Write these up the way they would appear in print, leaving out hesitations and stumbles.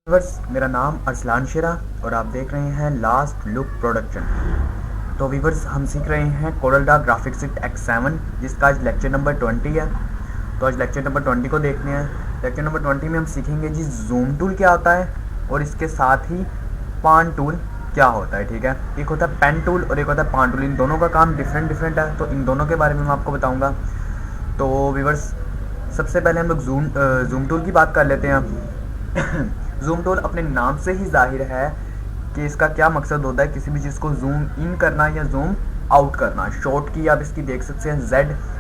Viewers, मेरा नाम अरसलान शेरा और आप देख रहे हैं लास्ट लुक प्रोडक्शन। तो व्यूअर्स, हम सीख रहे हैं कोरल ग्राफिक्स X7 जिसका आज लेक्चर नंबर 20 है। तो आज लेक्चर नंबर 20 को देखने हैं। लेक्चर नंबर 20 में हम सीखेंगे जी जूम टूल क्या होता है और इसके साथ ही पान टूल क्या होता है। ठीक है, एक होता है पेन टूल और एक होता है पान टूल। इन दोनों का काम डिफरेंट है, तो इन दोनों के बारे में मैं आपको बताऊँगा। तो व्यूअर्स, सबसे पहले हम लोग जूम टूल की बात कर लेते हैं। जूम टूल अपने नाम से ही जाहिर है कि इसका क्या मकसद होता है, किसी भी चीज़ को जूम इन करना या जूम आउट करना। शॉर्ट की आप इसकी देख सकते हैं Z।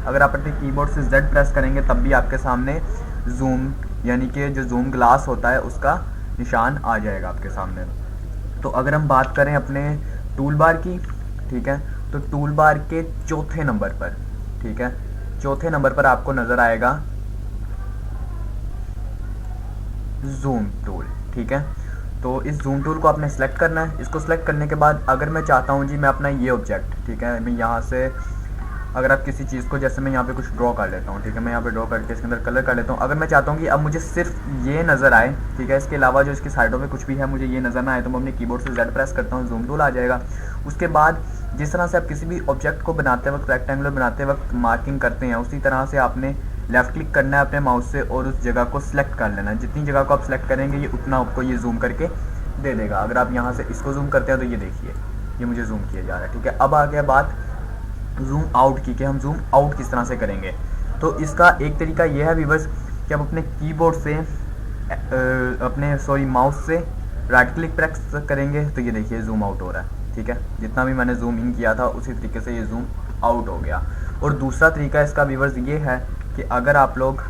अगर आप अपने कीबोर्ड से Z प्रेस करेंगे तब भी आपके सामने जूम यानी कि जो जूम ग्लास होता है उसका निशान आ जाएगा आपके सामने। तो अगर हम बात करें अपने टूल बार की, ठीक है, तो टूल बार के चौथे नंबर पर, ठीक है, चौथे नंबर पर आपको नज़र आएगा जूम टूल। ठीक है, तो इस जूम टूल को आपने सेलेक्ट करना है। इसको सेलेक्ट करने के बाद अगर मैं चाहता हूँ जी मैं अपना ये ऑब्जेक्ट, ठीक है, मैं यहाँ से अगर आप किसी चीज़ को, जैसे मैं यहाँ पे कुछ ड्रॉ कर लेता हूँ, ठीक है, मैं यहाँ पे ड्रॉ करके इसके अंदर कलर कर लेता हूँ। अगर मैं चाहता हूँ कि अब मुझे सिर्फ ये नज़र आए, ठीक है, इसके अलावा जो इसकी साइडों में कुछ भी है मुझे ये नज़र ना आए, तो मैं अपने कीबोर्ड से Z प्रेस करता हूँ, जूम टूल आ जाएगा। उसके बाद जिस तरह से आप किसी भी ऑब्जेक्ट को बनाते वक्त, रेक्टेंगुलर बनाते वक्त मार्किंग करते हैं, उसी तरह से आपने लेफ़्ट क्लिक करना है अपने माउस से और उस जगह को सिलेक्ट कर लेना है। जितनी जगह को आप सिलेक्ट करेंगे ये उतना आपको ये जूम करके दे देगा। अगर आप यहाँ से इसको जूम करते हैं तो ये देखिए ये मुझे जूम किया जा रहा है। ठीक है, अब आ गया बात जूम आउट की कि हम जूम आउट किस तरह से करेंगे। तो इसका एक तरीका यह है व्यूअर्स कि आप अपने कीबोर्ड से माउस से राइट क्लिक प्रेस करेंगे तो ये देखिए जूम आउट हो रहा है। ठीक है, जितना भी मैंने जूम इन किया था उसी तरीके से ये जूम आउट हो गया। और दूसरा तरीका इसका व्यूअर्स ये है कि अगर आप लोग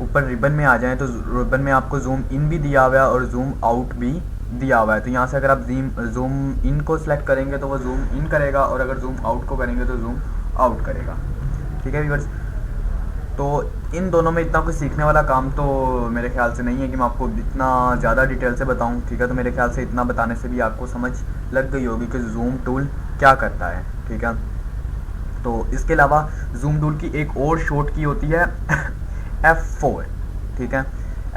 ऊपर रिबन में आ जाएं तो रिबन में आपको जूम इन भी दिया हुआ है और जूम आउट भी दिया हुआ है। तो यहाँ से अगर आप जूम इन को सिलेक्ट करेंगे तो वो जूम इन करेगा और अगर जूम आउट को करेंगे तो जूम आउट करेगा। ठीक है व्यूअर्स, तो इन दोनों में इतना कुछ सीखने वाला काम तो मेरे ख्याल से नहीं है कि मैं आपको इतना ज़्यादा डिटेल से बताऊं। ठीक है, तो मेरे ख्याल से इतना बताने से भी आपको समझ लग गई होगी कि जूम टूल क्या करता है। ठीक है, तो इसके अलावा जूम टूल की एक और शॉर्ट की होती है F4। ठीक है,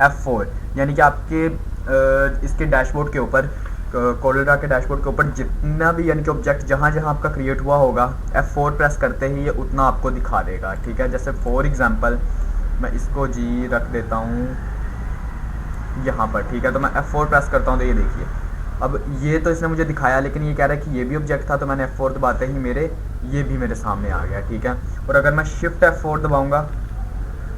F4 यानी कि आपके इसके डैशबोर्ड के ऊपर, कोरल के डैशबोर्ड के ऊपर जितना भी यानी कि ऑब्जेक्ट जहाँ जहाँ आपका क्रिएट हुआ होगा, F4 प्रेस करते ही ये उतना आपको दिखा देगा। ठीक है, जैसे फॉर एग्जांपल मैं इसको जी रख देता हूँ यहाँ पर। ठीक है, तो मैं F4 प्रेस करता हूँ तो ये देखिए अब ये तो इसने मुझे दिखाया, लेकिन ये कह रहा है कि ये भी ऑब्जेक्ट था, तो मैंने F4 दबाते ही ये भी मेरे सामने आ गया। ठीक है, और अगर मैं शिफ्ट F4 दबाऊँगा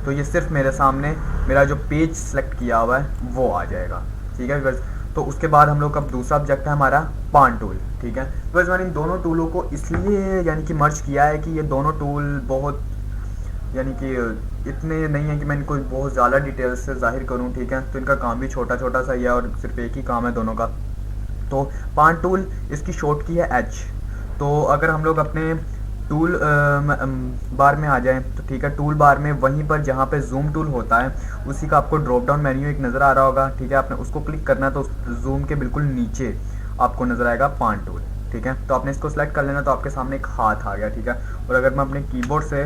तो ये सिर्फ मेरे सामने मेरा जो पेज सेलेक्ट किया हुआ है वो आ जाएगा। ठीक है बस, तो उसके बाद हम लोग का दूसरा ऑब्जेक्ट है हमारा पान टूल। ठीक है, बस मैंने इन दोनों टूलों को इसलिए यानी कि मर्ज किया है कि ये दोनों टूल बहुत यानी कि इतने नहीं है कि मैं इनको बहुत ज़्यादा डिटेल से जाहिर करूँ। ठीक है, तो इनका काम भी छोटा छोटा सा ही है और सिर्फ एक ही काम है दोनों का। तो पान टूल इसकी शॉर्ट की है H। तो अगर हम लोग अपने टूल बार में आ जाएं तो ठीक है, टूल बार में वहीं पर जहाँ पे जूम टूल होता है उसी का आपको ड्रॉप डाउन मेन्यू एक नज़र आ रहा होगा। ठीक है, आपने उसको क्लिक करना है तो जूम के बिल्कुल नीचे आपको नज़र आएगा पान टूल। ठीक है, तो आपने इसको सेलेक्ट कर लेना तो आपके सामने एक हाथ आ गया। ठीक है, और अगर मैं अपने कीबोर्ड से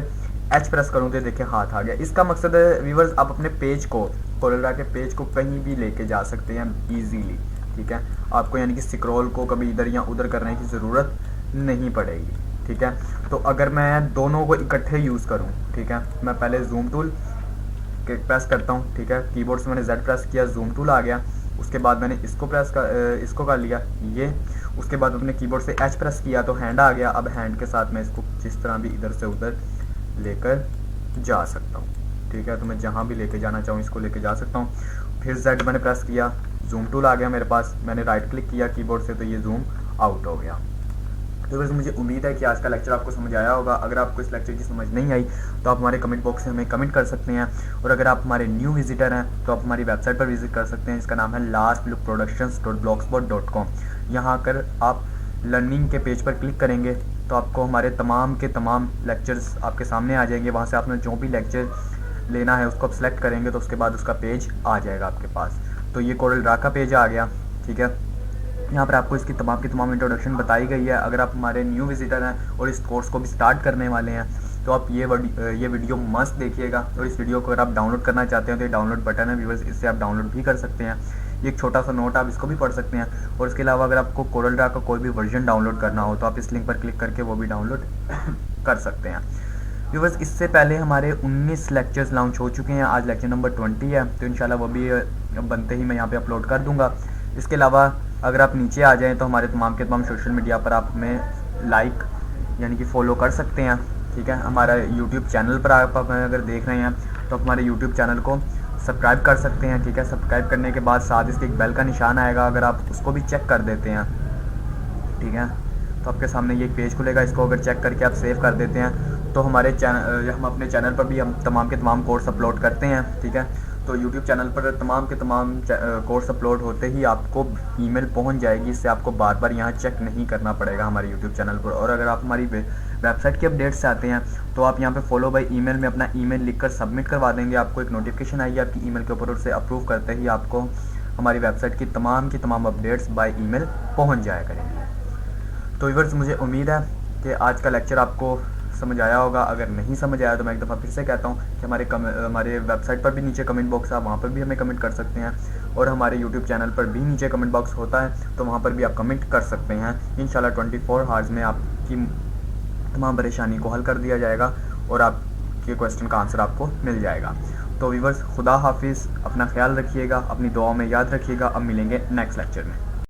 H प्रेस करूँ तो देखिए हाथ आ गया। इसका मकसद है व्यूअर्स, आप अपने पेज को, कोरल के पेज को कहीं भी लेके जा सकते हैं ईजीली। ठीक है, आपको यानी कि स्क्रॉल को कभी इधर या उधर करने की ज़रूरत नहीं पड़ेगी। ठीक है, तो अगर मैं दोनों को इकट्ठे यूज़ करूं, ठीक है, मैं पहले जूम टूल प्रेस करता हूं। ठीक है, कीबोर्ड से मैंने Z प्रेस किया, जूम टूल आ गया। उसके बाद मैंने इसको कर लिया ये। उसके बाद अपने कीबोर्ड से H प्रेस किया तो हैंड आ गया। अब हैंड के साथ मैं इसको जिस तरह भी इधर से उधर लेकर जा सकता हूँ। ठीक है, तो मैं जहाँ भी लेके जाना चाहूँ इसको लेके जा सकता हूँ। फिर Z मैंने प्रेस किया, जूम टूल आ गया मेरे पास। मैंने राइट क्लिक किया कीबोर्ड से तो ये जूम आउट हो गया। तो बस मुझे उम्मीद है कि आज का लेक्चर आपको समझ आया होगा। अगर आपको इस लेक्चर की समझ नहीं आई तो आप हमारे कमेंट बॉक्स में हमें कमेंट कर सकते हैं। और अगर आप हमारे न्यू विजिटर हैं तो आप हमारी वेबसाइट पर विजिट कर सकते हैं, इसका नाम है lastlookproductions.blogspot.com। यहाँ आकर आप लर्निंग के पेज पर क्लिक करेंगे तो आपको हमारे तमाम के तमाम लेक्चर्स आपके सामने आ जाएंगे। वहाँ से आपने जो भी लेक्चर लेना है उसको आप सेलेक्ट करेंगे तो उसके बाद उसका पेज आ जाएगा आपके पास। तो ये कोरल ड्रा का पेज आ गया। ठीक है, यहाँ पर आपको इसकी तमाम की तमाम इंट्रोडक्शन बताई गई है। अगर आप हमारे न्यू विजिटर हैं और इस कोर्स को भी स्टार्ट करने वाले हैं तो आप ये वीडियो मस्त देखिएगा। और इस वीडियो को अगर आप डाउनलोड करना चाहते हैं तो ये डाउनलोड बटन है व्यूअर्स, इससे आप डाउनलोड भी कर सकते हैं। ये एक छोटा सा नोट, आप इसको भी पढ़ सकते हैं। और इसके अलावा अगर आपको कोरल ड्रा का कोई भी वर्जन डाउनलोड करना हो तो आप इस लिंक पर क्लिक करके वो भी डाउनलोड कर सकते हैं। व्यूअर्स, इससे पहले हमारे 19 लेक्चर्स लॉन्च हो चुके हैं, आज लेक्चर नंबर 20 है, तो इंशाल्लाह वो भी बनते ही मैं यहाँ पे अपलोड कर दूंगा। इसके अलावा अगर आप नीचे आ जाएं तो हमारे तमाम के तमाम सोशल मीडिया पर आप हमें लाइक यानी कि फॉलो कर सकते हैं, ठीक है। हमारा यूट्यूब चैनल पर आप अगर देख रहे हैं तो हमारे यूट्यूब चैनल को सब्सक्राइब कर सकते हैं, ठीक है। सब्सक्राइब करने के बाद साथ इसके एक बेल का निशान आएगा, अगर आप उसको भी चेक कर देते हैं, ठीक है, तो आपके सामने ये एक पेज खुलेगा। इसको अगर चेक करके आप सेव कर देते हैं तो हमारे चैनल, हम अपने चैनल पर भी हम तमाम के तमाम कोर्स अपलोड करते हैं, ठीक है। तो यूट्यूब चैनल पर तमाम के तमाम कोर्स अपलोड होते ही आपको ईमेल पहुंच जाएगी, इससे आपको बार बार यहाँ चेक नहीं करना पड़ेगा हमारे यूट्यूब चैनल पर। और अगर आप हमारी वेबसाइट की अपडेट्स चाहते हैं तो आप यहाँ पे फॉलो बाय ईमेल में अपना ईमेल लिखकर सबमिट करवा देंगे, आपको एक नोटिफिकेशन आएगी आपकी ईमेल के ऊपर, उससे अप्रूव करते ही आपको हमारी वेबसाइट की तमाम अपडेट्स बाय ईमेल पहुँच जाया करेंगी। तो व्यूअर्स, मुझे उम्मीद है कि आज का लेक्चर आपको समझ आया होगा। अगर नहीं समझ आया तो मैं एक दफ़ा फिर से कहता हूँ कि हमारे वेबसाइट पर भी नीचे कमेंट बॉक्स है, वहाँ पर भी हमें कमेंट कर सकते हैं। और हमारे यूट्यूब चैनल पर भी नीचे कमेंट बॉक्स होता है, तो वहाँ पर भी आप कमेंट कर सकते हैं। इंशाल्लाह 24 आवर्स में आपकी तमाम परेशानी को हल कर दिया जाएगा और आपके क्वेश्चन का आंसर आपको मिल जाएगा। तो व्यूअर्स, खुदा हाफिज़, अपना ख्याल रखिएगा, अपनी दुआओं में याद रखिएगा। अब मिलेंगे नेक्स्ट लेक्चर में।